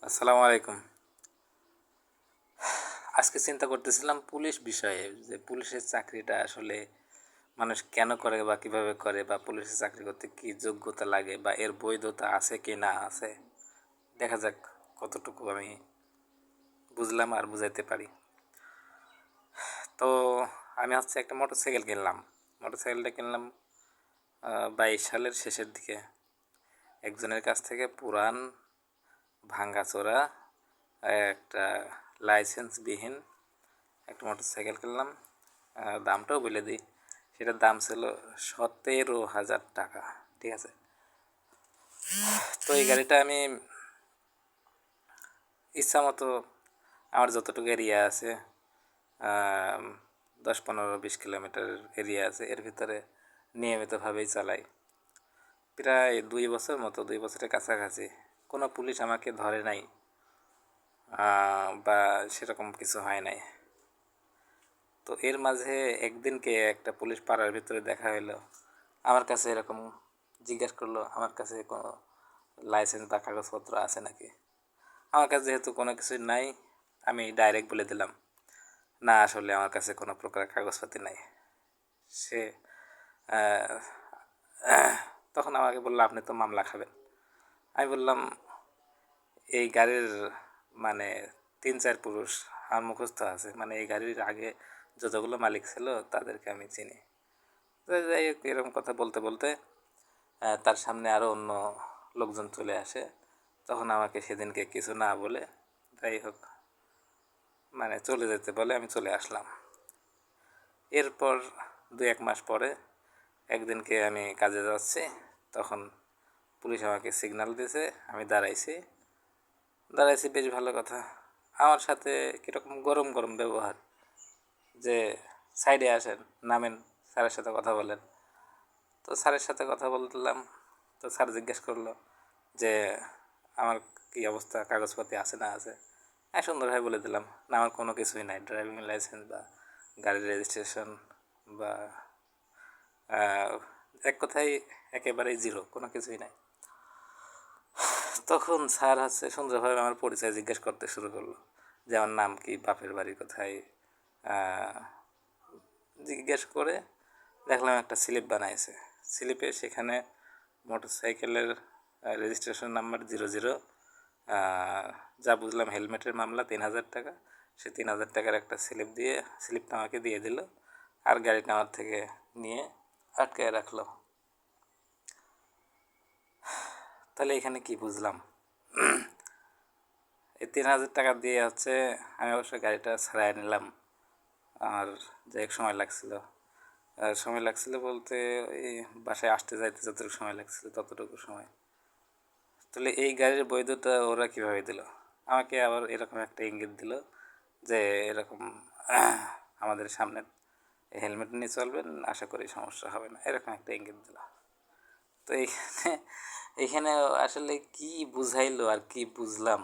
আসসালামু আলাইকুম। আজকে চিন্তা করতেছিলাম পুলিশ বিষয়ে, যে পুলিশের চাকরিটা আসলে মানুষ কেন করে বা কিভাবে করে, বা পুলিশের চাকরি করতে কি যোগ্যতা লাগে, বা এর বৈধতা আছে কি না আছে। দেখা যাক কতটুকু আমি বুঝলাম আর বুঝাইতে পারি। তো আমি একটা মোটরসাইকেল কিনলাম। মোটরসাইকেলটা কিনলাম 22 সালের শেষের দিকে একজনের কাছ থেকে। পুরান ভাঙ্গাচোরা একটা লাইসেন্সবিহীন একটা মোটরসাইকেল কিনলাম। দামটাও বলে দিই, সেটার দাম ছিল 17,000 টাকা। ঠিক আছে। তো এই গাড়িটা আমি ইচ্ছা মতো আমার যতটুকু এরিয়া আছে, 10, 15, 20 কিলোমিটার এরিয়া আছে, এর ভিতরে নিয়মিতভাবেই চালাই। প্রায় 2 বছর মতো, 2 বছরের কাছাকাছি কোনো পুলিশ আমাকে ধরে নাই, বা সেরকম কিছু হয় নাই। তো এর মাঝে একদিনকে একটা পুলিশ পাড়ার ভিতরে দেখা হলো, আমার কাছে এরকম জিজ্ঞেস করলো আমার কাছে কোনো লাইসেন্স বা কাগজপত্র আছে নাকি। আমার কাছে যেহেতু কোনো কিছু নাই, আমি ডাইরেক্ট বলে দিলাম না, আসলে আমার কাছে কোনো প্রকার কাগজপাতি নাই। সে তখন আমাকে বললো, আপনি তো মামলা খাবেন। আমি বললাম, এই গাড়ির মানে 3-4 পুরুষ আমার মুখস্থ আছে, মানে এই গাড়ির আগে যতগুলো মালিক ছিল তাদেরকে আমি চিনি। তো যাই হোক, এরকম কথা বলতে বলতে তার সামনে আরও অন্য লোকজন চলে আসে। তখন আমাকে সেদিনকে কিছু না বলে, যাই হোক, চলে যেতে বলে আমি চলে আসলাম। এরপর 2-1 মাস পরে একদিনকে আমি কাজে যাচ্ছি, তখন পুলিশ আমাকে সিগন্যাল দিয়েছে, আমি দাঁড়াইছি। বেশ ভালো কথা। আমার সাথে কীরকম গরম গরম ব্যবহার, যে সাইডে আসেন, নামেন, স্যারের সাথে কথা বলেন। তো স্যারের সাথে কথা বললাম। তো স্যার জিজ্ঞেস করলো যে আমার কী অবস্থা, কাগজপাতি আছে না আছে। হ্যাঁ, সুন্দরভাবে বলে দিলাম, না আমার কোনো কিছুই নাই, ড্রাইভিং লাইসেন্স বা গাড়ির রেজিস্ট্রেশন বা এক কথায় একেবারেই জিরো, কোনো কিছুই নাই। তখন স্যার সুন্দরভাবে আমার পরিচয় জিজ্ঞেস করতে শুরু করলো, যে আমার নাম কি, বাপের বাড়ি কোথায়। জিজ্ঞেস করে দেখলাম একটা স্লিপ বানাইছে। স্লিপে সেখানে মোটরসাইকেলের রেজিস্ট্রেশন নাম্বার 00, যা বুঝলাম হেলমেটের মামলা 3,000 টাকা। সে 3,000 টাকার একটা স্লিপটা আমাকে দিয়ে দিল, আর গাড়িটা আমার থেকে নিয়ে আটকায় রাখলো। তাহলে এখানে কি বুঝলাম? এই 3,000 টাকা দিয়ে আমি অবশ্যই গাড়িটা ছাড়াই নিলাম। আর যে সময় লাগছিল বলতে, ওই বাসায় আসতে যাইতে যতটুকু সময় লাগছিল ততটুকু সময়। তাহলে এই গাড়ির বৈধতা ওরা কীভাবে দিল? আমাকে আবার এরকম একটা ইঙ্গিত দিল যে এরকম আমাদের সামনে হেলমেট নিয়ে চলবেন, আশা করি সমস্যা হবে না, এরকম একটা ইঙ্গিত দিল। তো এইখানে আসলে কি বুঝাইলো আর কি বুঝলাম